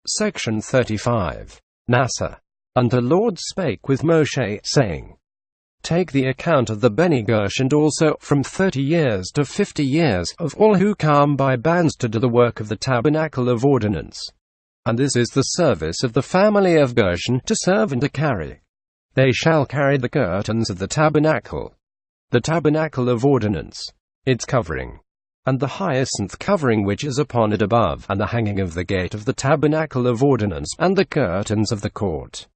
Section 35. Nasa. And the Lord spake with Moshe, saying, Take the account of the Beni Gershon also, from 30 years to 50 years, of all who come by bands to do the work of the tabernacle of ordinance. And this is the service of the family of Gershon, to serve and to carry. They shall carry the curtains of the tabernacle of ordinance, its covering, and the hyacinth covering which is upon it above, and the hanging of the gate of the tabernacle of ordinance, and the curtains of the court,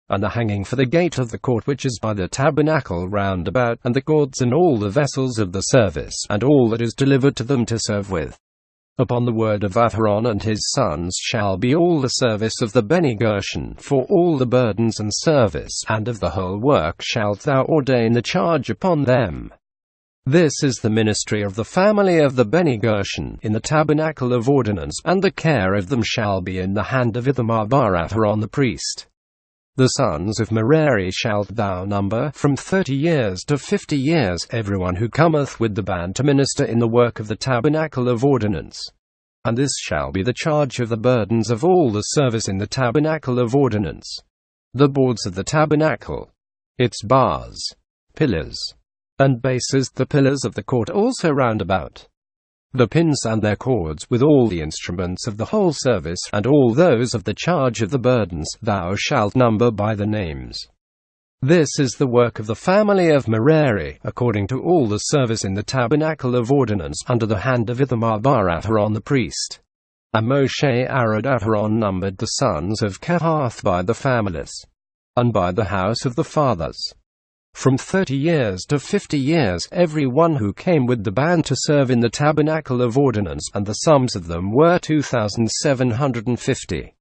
and the hanging for the gate of the court which is by the tabernacle round about, and the cords and all the vessels of the service, and all that is delivered to them to serve with. Upon the word of Aaron and his sons shall be all the service of the Beni Gershon, for all the burdens and service, and of the whole work shalt thou ordain the charge upon them. This is the ministry of the family of the Beni Gershon, in the tabernacle of ordinance, and the care of them shall be in the hand of Ithamar bar Aaron the priest. The sons of Merari shalt thou number, from 30 years to 50 years, everyone who cometh with the band to minister in the work of the tabernacle of ordinance. And this shall be the charge of the burdens of all the service in the tabernacle of ordinance. The boards of the tabernacle, its bars, pillars, and bases, the pillars of the court also round about, the pins and their cords, with all the instruments of the whole service, and all those of the charge of the burdens, thou shalt number by the names. This is the work of the family of Merari, according to all the service in the tabernacle of ordinance, under the hand of Ithamar bar Aaron the priest. And Moshe Aaron numbered the sons of Kehath by the families, and by the house of the fathers, from 30 years to 50 years, every one who came with the band to serve in the tabernacle of ordinance, and the sums of them were 2,750.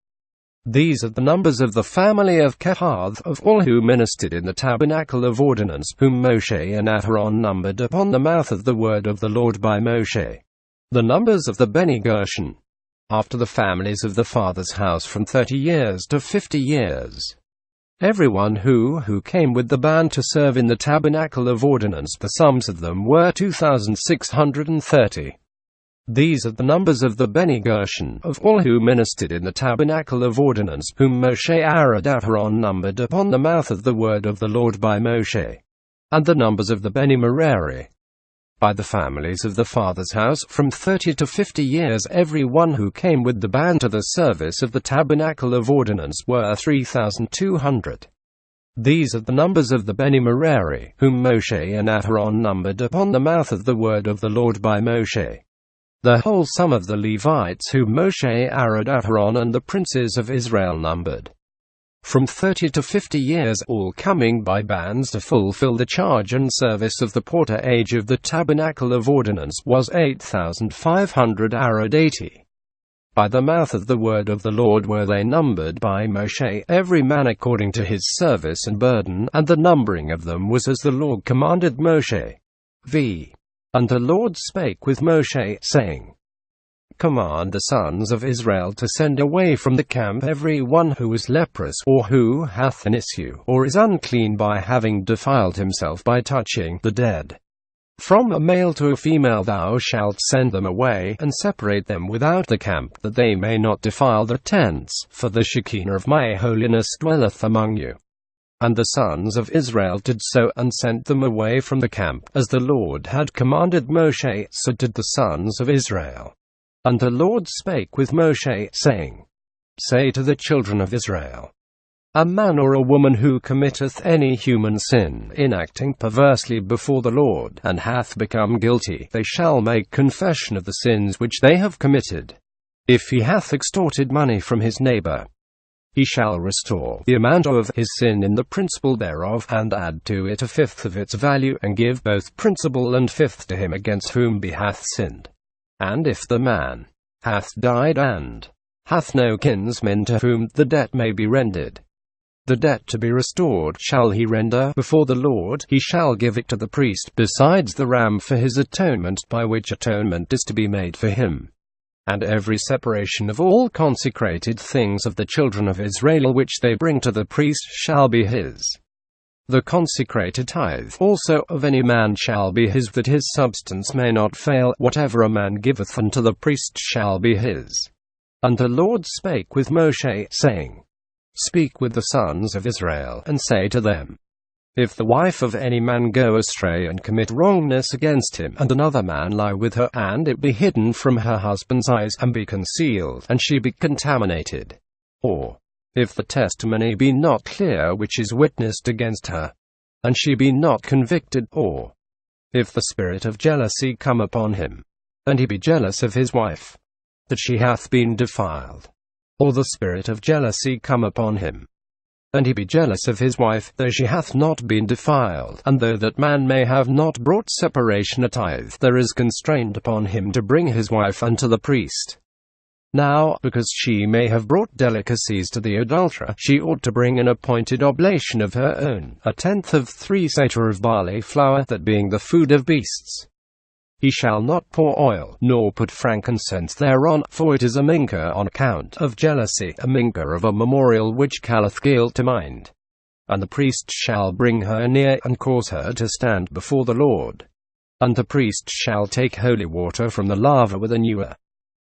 These are the numbers of the family of Kehath, of all who ministered in the tabernacle of ordinance, whom Moshe and Aaron numbered upon the mouth of the word of the Lord by Moshe. The numbers of the Beni Gershon, after the families of the father's house, from 30 years to 50 years. Everyone who came with the band to serve in the tabernacle of ordinance, the sums of them were 2,630. These are the numbers of the Beni Gershon, of all who ministered in the tabernacle of ordinance, whom Moshe Aaron numbered upon the mouth of the word of the Lord by Moshe. And the numbers of the Beni Merari, by the families of the father's house, from 30 to 50 years, every one who came with the band to the service of the tabernacle of ordinance, were 3,200. These are the numbers of the Beni Merari, whom Moshe and Aaron numbered upon the mouth of the word of the Lord by Moshe. The whole sum of the Levites whom Moshe Aaron and the princes of Israel numbered, from 30 to 50 years, all coming by bands to fulfill the charge and service of the porter age of the tabernacle of ordinance, was 8,580. By the mouth of the word of the Lord were they numbered by Moshe, every man according to his service and burden, and the numbering of them was as the Lord commanded Moshe. And the Lord spake with Moshe, saying, Command the sons of Israel to send away from the camp every one who is leprous, or who hath an issue, or is unclean by having defiled himself by touching the dead. From a male to a female thou shalt send them away, and separate them without the camp, that they may not defile the tents, for the Shekinah of my holiness dwelleth among you. And the sons of Israel did so, and sent them away from the camp, as the Lord had commanded Moshe, so did the sons of Israel. And the Lord spake with Moshe, saying, Say to the children of Israel, A man or a woman who committeth any human sin, in acting perversely before the Lord, and hath become guilty, they shall make confession of the sins which they have committed. If he hath extorted money from his neighbor, he shall restore the amount of his sin in the principal thereof, and add to it a fifth of its value, and give both principal and fifth to him against whom he hath sinned. And if the man hath died and hath no kinsmen to whom the debt may be rendered, the debt to be restored shall he render before the Lord, he shall give it to the priest, besides the ram for his atonement, by which atonement is to be made for him. And every separation of all consecrated things of the children of Israel which they bring to the priest shall be his. The consecrated tithe also of any man shall be his, that his substance may not fail. Whatever a man giveth unto the priest shall be his. And the Lord spake with Moshe, saying, Speak with the sons of Israel, and say to them, If the wife of any man go astray and commit wrongness against him, and another man lie with her, and it be hidden from her husband's eyes, and be concealed, and she be contaminated, or if the testimony be not clear which is witnessed against her, and she be not convicted, or if the spirit of jealousy come upon him, and he be jealous of his wife, that she hath been defiled, or the spirit of jealousy come upon him, and he be jealous of his wife, though she hath not been defiled, and though that man may have not brought separation a tithe, there is constrained upon him to bring his wife unto the priest. Now, because she may have brought delicacies to the adulterer, she ought to bring an appointed oblation of her own, 1/10 of 3 seah of barley flour, that being the food of beasts. He shall not pour oil, nor put frankincense thereon, for it is a minker on account of jealousy, a minker of a memorial which calleth guilt to mind. And the priest shall bring her near, and cause her to stand before the Lord. And the priest shall take holy water from the laver with an ewer,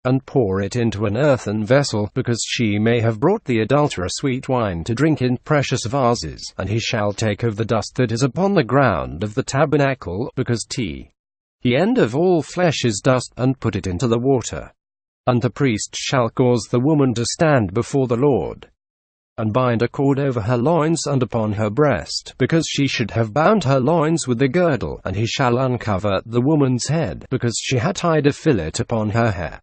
and pour it into an earthen vessel, because she may have brought the adulterer sweet wine to drink in precious vases. And he shall take of the dust that is upon the ground of the tabernacle, because the end of all flesh is dust, and put it into the water. And the priest shall cause the woman to stand before the Lord, and bind a cord over her loins and upon her breast, because she should have bound her loins with the girdle. And he shall uncover the woman's head, because she had tied a fillet upon her hair.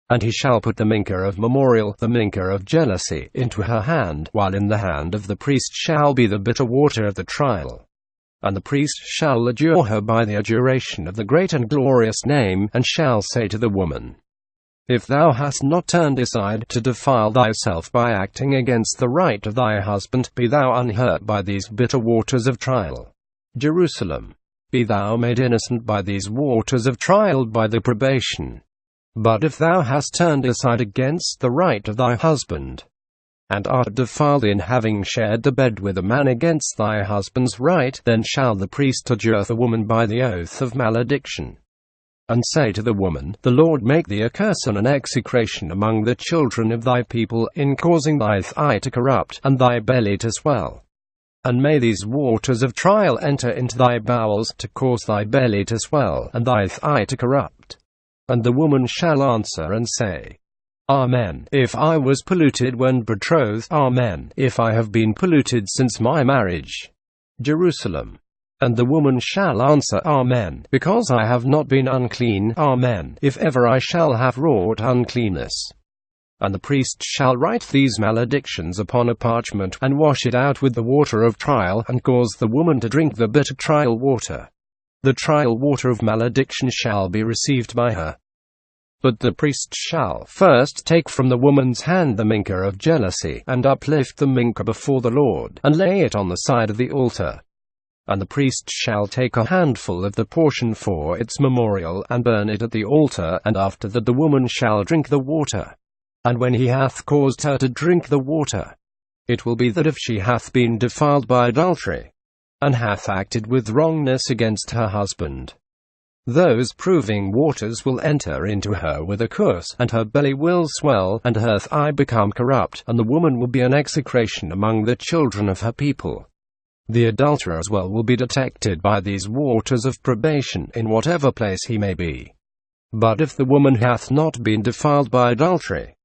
And he shall put the minker of memorial, the minker of jealousy, into her hand, while in the hand of the priest shall be the bitter water of the trial. And the priest shall adjure her by the adjuration of the great and glorious name, and shall say to the woman, If thou hast not turned aside to defile thyself by acting against the right of thy husband, be thou unhurt by these bitter waters of trial. Jerusalem, be thou made innocent by these waters of trial by the probation. But if thou hast turned aside against the right of thy husband, and art defiled in having shared the bed with a man against thy husband's right, then shall the priest adjure the woman by the oath of malediction, and say to the woman, The Lord make thee a curse and an execration among the children of thy people, in causing thy thigh to corrupt, and thy belly to swell. And may these waters of trial enter into thy bowels, to cause thy belly to swell, and thy thigh to corrupt. And the woman shall answer and say, Amen, if I was polluted when betrothed. Amen, if I have been polluted since my marriage. Jerusalem. And the woman shall answer, Amen, because I have not been unclean. Amen, if ever I shall have wrought uncleanness. And the priest shall write these maledictions upon a parchment, and wash it out with the water of trial, and cause the woman to drink the bitter trial water. The trial water of malediction shall be received by her. But the priest shall first take from the woman's hand the minker of jealousy, and uplift the minker before the Lord, and lay it on the side of the altar. And the priest shall take a handful of the portion for its memorial, and burn it at the altar, and after that the woman shall drink the water. And when he hath caused her to drink the water, it will be that if she hath been defiled by adultery, and hath acted with wrongness against her husband, those proving waters will enter into her with a curse, and her belly will swell, and her thigh become corrupt, and the woman will be an execration among the children of her people. The adulterer as well will be detected by these waters of probation, in whatever place he may be. But if the woman hath not been defiled by adultery,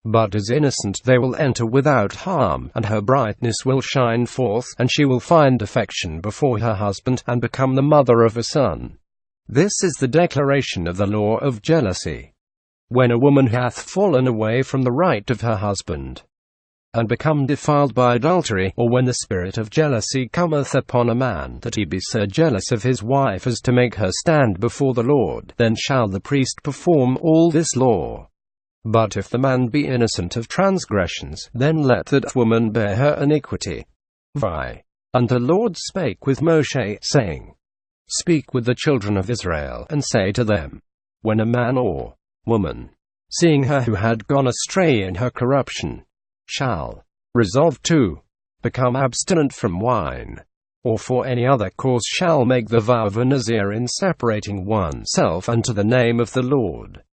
but is innocent, they will enter without harm, and her brightness will shine forth, and she will find affection before her husband, and become the mother of a son. This is the declaration of the law of jealousy. When a woman hath fallen away from the right of her husband, and become defiled by adultery, or when the spirit of jealousy cometh upon a man, that he be so jealous of his wife as to make her stand before the Lord, then shall the priest perform all this law. But if the man be innocent of transgressions, then let that woman bear her iniquity. And the Lord spake with Moshe, saying, Speak with the children of Israel, and say to them, When a man or woman, seeing her who had gone astray in her corruption, shall resolve to become abstinent from wine, or for any other cause shall make the vow of a Nazir in separating oneself unto the name of the Lord,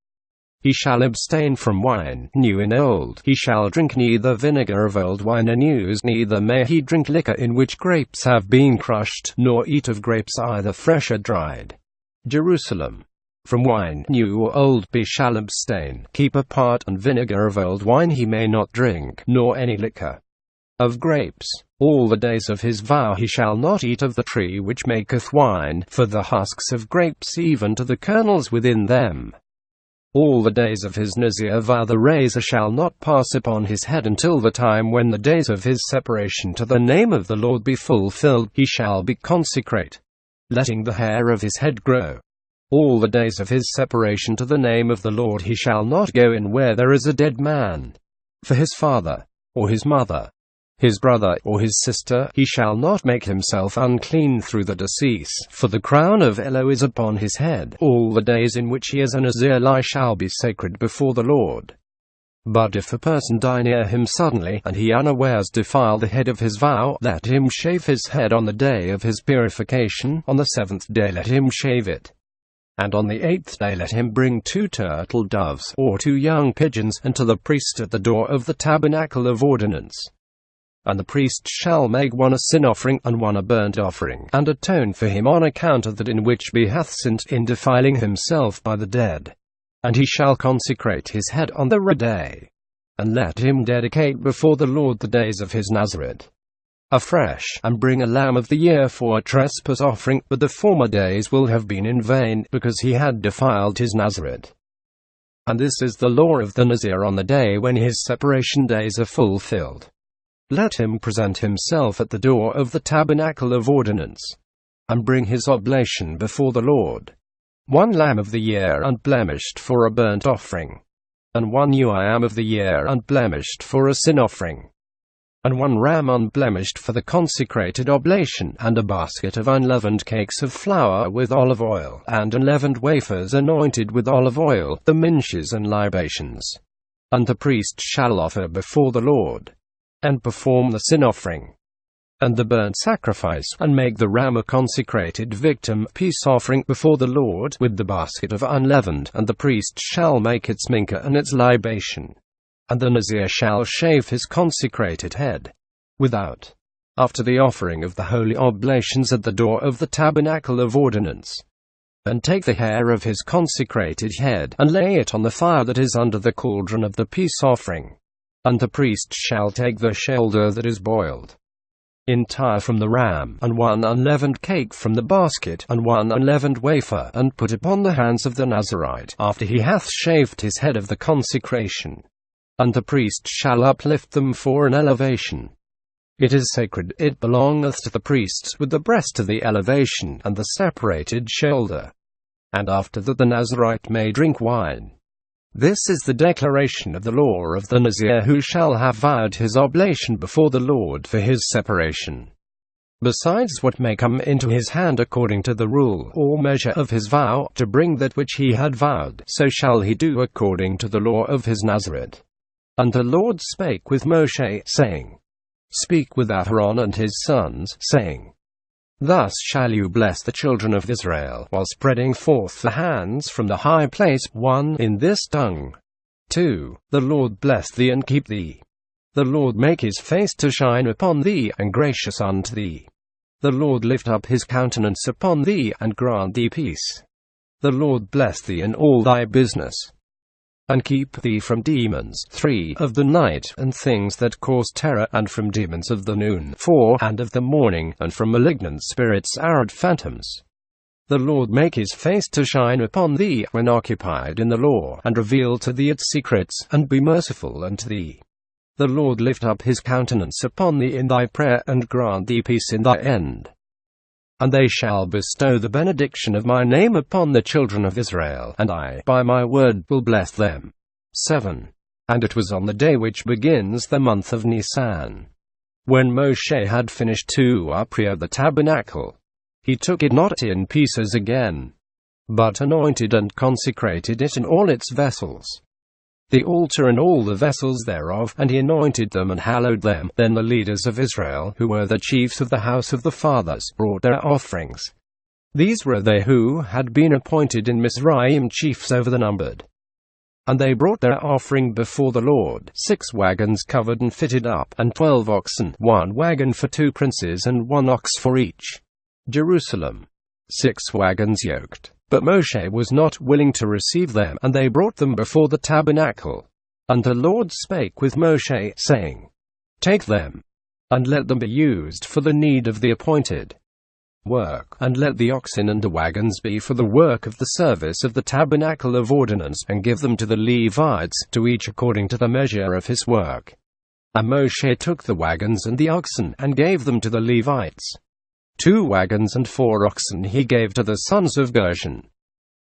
He shall abstain from wine, new and old. He shall drink neither vinegar of old wine and news, neither may he drink liquor in which grapes have been crushed, nor eat of grapes either fresh or dried. Jerusalem. From wine, new or old, he shall abstain. Keep apart, and vinegar of old wine he may not drink, nor any liquor of grapes. All the days of his vow he shall not eat of the tree which maketh wine, for the husks of grapes even to the kernels within them. All the days of his Nazir vow the razor shall not pass upon his head until the time when the days of his separation to the name of the Lord be fulfilled. He shall be consecrate, letting the hair of his head grow. All the days of his separation to the name of the Lord he shall not go in where there is a dead man. For his father, or his mother, his brother, or his sister, he shall not make himself unclean through the decease, for the crown of Elo is upon his head. All the days in which he is a Nazir shall be sacred before the Lord. But if a person die near him suddenly, and he unawares defile the head of his vow, let him shave his head on the day of his purification. On the 7th day let him shave it. And on the 8th day let him bring 2 turtle doves, or 2 young pigeons, unto the priest at the door of the tabernacle of ordinance. And the priest shall make one a sin offering, and one a burnt offering, and atone for him on account of that in which he hath sinned, in defiling himself by the dead. And he shall consecrate his head on the red day, and let him dedicate before the Lord the days of his Nazareth afresh, and bring a lamb of the year for a trespass offering, but the former days will have been in vain, because he had defiled his Nazareth. And this is the law of the Nazir on the day when his separation days are fulfilled. Let him present himself at the door of the tabernacle of ordinance, and bring his oblation before the Lord. 1 lamb of the year unblemished for a burnt offering, and 1 ewe of the year unblemished for a sin offering, and 1 ram unblemished for the consecrated oblation, and a basket of unleavened cakes of flour with olive oil, and unleavened wafers anointed with olive oil, the minches and libations. And the priest shall offer before the Lord, and perform the sin offering, and the burnt sacrifice, and make the ram a consecrated victim, peace offering before the Lord, with the basket of unleavened, and the priest shall make its mincha and its libation. And the Nazir shall shave his consecrated head without, after the offering of the holy oblations at the door of the tabernacle of ordinance, and take the hair of his consecrated head, and lay it on the fire that is under the cauldron of the peace offering. And the priest shall take the shoulder that is boiled entire from the ram, and 1 unleavened cake from the basket, and 1 unleavened wafer, and put upon the hands of the Nazirite, after he hath shaved his head of the consecration. And the priest shall uplift them for an elevation. It is sacred, it belongeth to the priests, with the breast of the elevation, and the separated shoulder. And after that the Nazirite may drink wine. This is the declaration of the law of the Nazir who shall have vowed his oblation before the Lord for his separation. Besides what may come into his hand according to the rule or measure of his vow, to bring that which he had vowed, so shall he do according to the law of his Nazareth. And the Lord spake with Moshe, saying, Speak with Aaron and his sons, saying, Thus shall you bless the children of Israel, while spreading forth the hands from the high place. 1 In this tongue. 2 The Lord bless thee and keep thee. The Lord make his face to shine upon thee, and gracious unto thee. The Lord lift up his countenance upon thee, and grant thee peace. The Lord bless thee in all thy business, and keep thee from demons. 3 Of the night, and things that cause terror, and from demons of the noon. 4 And of the morning, and from malignant spirits, arrant phantoms. The Lord make his face to shine upon thee, when occupied in the law, and reveal to thee its secrets, and be merciful unto thee. The Lord lift up his countenance upon thee in thy prayer, and grant thee peace in thy end. And they shall bestow the benediction of my name upon the children of Israel, and I, by my word, will bless them. 7 And it was on the day which begins the month of Nisan, when Moshe had finished to uprear the tabernacle, he took it not in pieces again, but anointed and consecrated it in all its vessels, the altar and all the vessels thereof, and he anointed them and hallowed them. Then the leaders of Israel, who were the chiefs of the house of the fathers, brought their offerings. These were they who had been appointed in Mizraim chiefs over the numbered. And they brought their offering before the Lord, 6 wagons covered and fitted up, and 12 oxen, 1 wagon for 2 princes and 1 ox for each. Jerusalem. 6 wagons yoked. But Moshe was not willing to receive them, and they brought them before the tabernacle. And the Lord spake with Moshe, saying, Take them, and let them be used for the need of the appointed work, and let the oxen and the wagons be for the work of the service of the tabernacle of ordinance, and give them to the Levites, to each according to the measure of his work. And Moshe took the wagons and the oxen, and gave them to the Levites. 2 wagons and 4 oxen he gave to the sons of Gershon,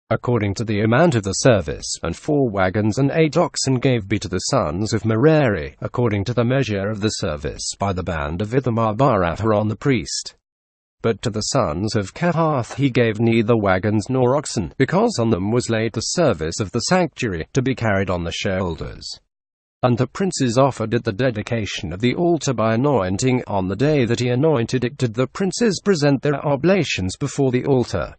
according to the amount of the service, and 4 wagons and 8 oxen gave be to the sons of Merari, according to the measure of the service, by the band of Ithamar bar Aharon the priest. But to the sons of Kohath he gave neither wagons nor oxen, because on them was laid the service of the sanctuary, to be carried on the shoulders. And the princes offered at the dedication of the altar by anointing. On the day that he anointed it did the princes present their oblations before the altar.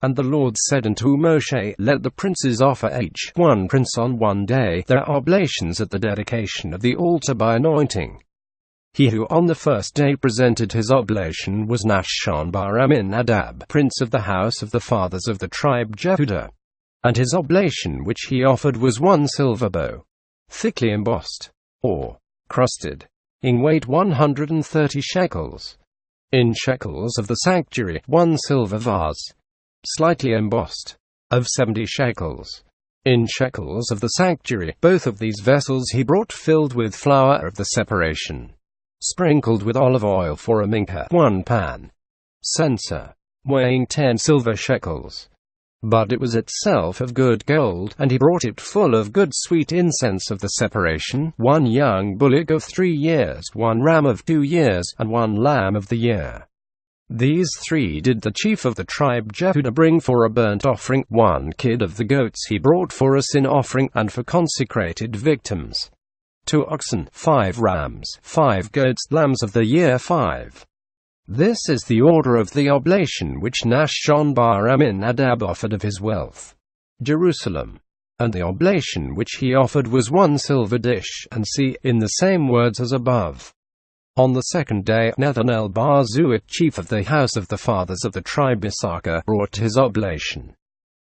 And the Lord said unto Moshe, Let the princes offer each one prince on one day their oblations at the dedication of the altar by anointing. He who on the first day presented his oblation was Nahshon bar Amminadab, prince of the house of the fathers of the tribe Jehudah. And his oblation which he offered was 1 silver bow, thickly embossed, or crusted, in weight 130 shekels. In shekels of the sanctuary, 1 silver vase, slightly embossed, of 70 shekels. In shekels of the sanctuary, both of these vessels he brought filled with flour of the separation, sprinkled with olive oil for a mincha, 1 pan. Censer, weighing 10 silver shekels. But it was itself of good gold, and he brought it full of good sweet incense of the separation, 1 young bullock of 3 years, 1 ram of 2 years, and 1 lamb of the year. These 3 did the chief of the tribe Jehudah bring for a burnt offering. 1 kid of the goats he brought for a sin offering, and for consecrated victims. 2 oxen, 5 rams, 5 goats, lambs of the year 5. This is the order of the oblation which Nahshon bar Amminadab offered of his wealth. Jerusalem. And the oblation which he offered was 1 silver dish, and see, in the same words as above. On the 2nd day, Nethanel bar Zuat, chief of the house of the fathers of the tribe Issachar, brought his oblation.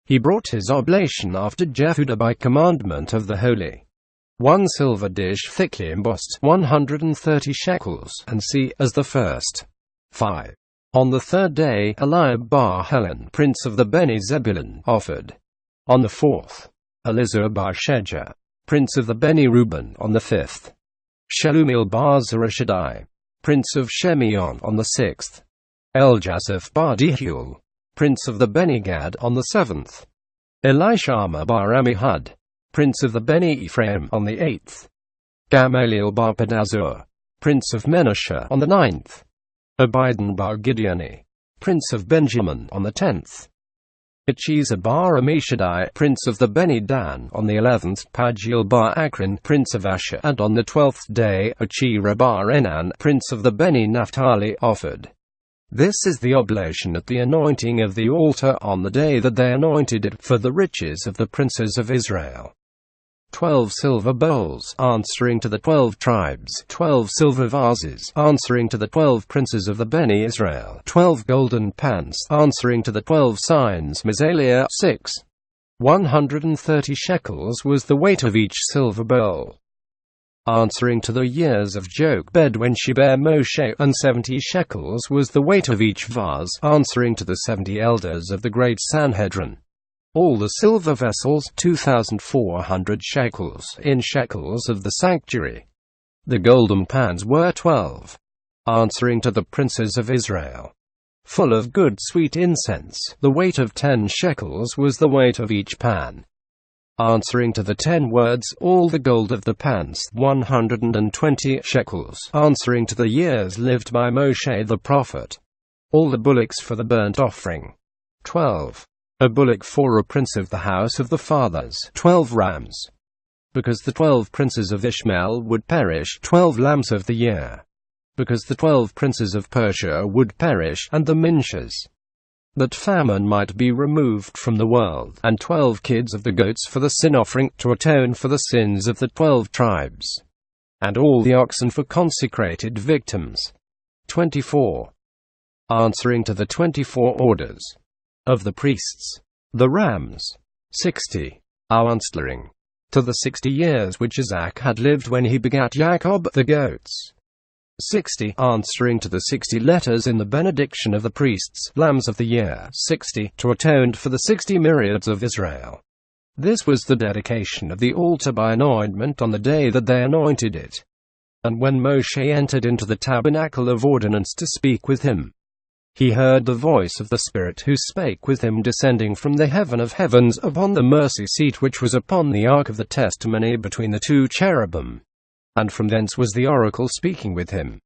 He brought his oblation after Jehudah by commandment of the holy. 1 silver dish thickly embossed, 130 shekels, and see, as the first. 5. On the 3rd day, Eliab bar Helon, prince of the Beni Zebulun, offered. On the 4th, Elizur bar Shejah, prince of the Beni Reuben. On the 5th, Shelumiel bar Zurishaddai, prince of Shemeon. On the 6th, Eljasaph bar Dehuel, prince of the Beni Gad. On the 7th, Elishama bar Ammihud, prince of the Beni Ephraim. On the 8th, Gamaliel bar Pedazur, prince of Menashe. On the 9th, Abidan bar Gideoni, prince of Benjamin. On the 10th, Ichizah bar Ammishaddai, prince of the Beni Dan. On the 11th, Pagiel bar Akron, prince of Asher. And on the 12th day, Achira bar Enan, prince of the Beni Naphtali, offered. This is the oblation at the anointing of the altar on the day that they anointed it, for the riches of the princes of Israel. 12 silver bowls, answering to the 12 tribes, 12 silver vases, answering to the 12 princes of the Beni Israel, 12 golden pans, answering to the 12 signs, Misaliah 6. 130 shekels was the weight of each silver bowl, answering to the years of Jochebed when she bare Moshe, and 70 shekels was the weight of each vase, answering to the 70 elders of the great Sanhedrin. All the silver vessels, 2,400 shekels, in shekels of the sanctuary. The golden pans were 12, answering to the princes of Israel, full of good sweet incense. The weight of 10 shekels was the weight of each pan, answering to the 10 words. All the gold of the pans, 120 shekels, answering to the years lived by Moshe the prophet. All the bullocks for the burnt offering, 12. A bullock for a prince of the house of the fathers, 12 rams. Because the 12 princes of Ishmael would perish, 12 lambs of the year. Because the 12 princes of Persia would perish, and the Minshas. that famine might be removed from the world, and 12 kids of the goats for the sin offering, to atone for the sins of the 12 tribes, and all the oxen for consecrated victims. 24. Answering to the 24 orders of the priests, the rams. 60. Answering to the 60 years which Isaac had lived when he begat Jacob, the goats. 60. Answering to the 60 letters in the benediction of the priests, lambs of the year. 60. To atone for the 60 myriads of Israel. This was the dedication of the altar by anointment on the day that they anointed it. And when Moshe entered into the tabernacle of ordinance to speak with him, he heard the voice of the Spirit who spake with him descending from the heaven of heavens upon the mercy seat which was upon the ark of the testimony between the 2 cherubim. And from thence was the oracle speaking with him.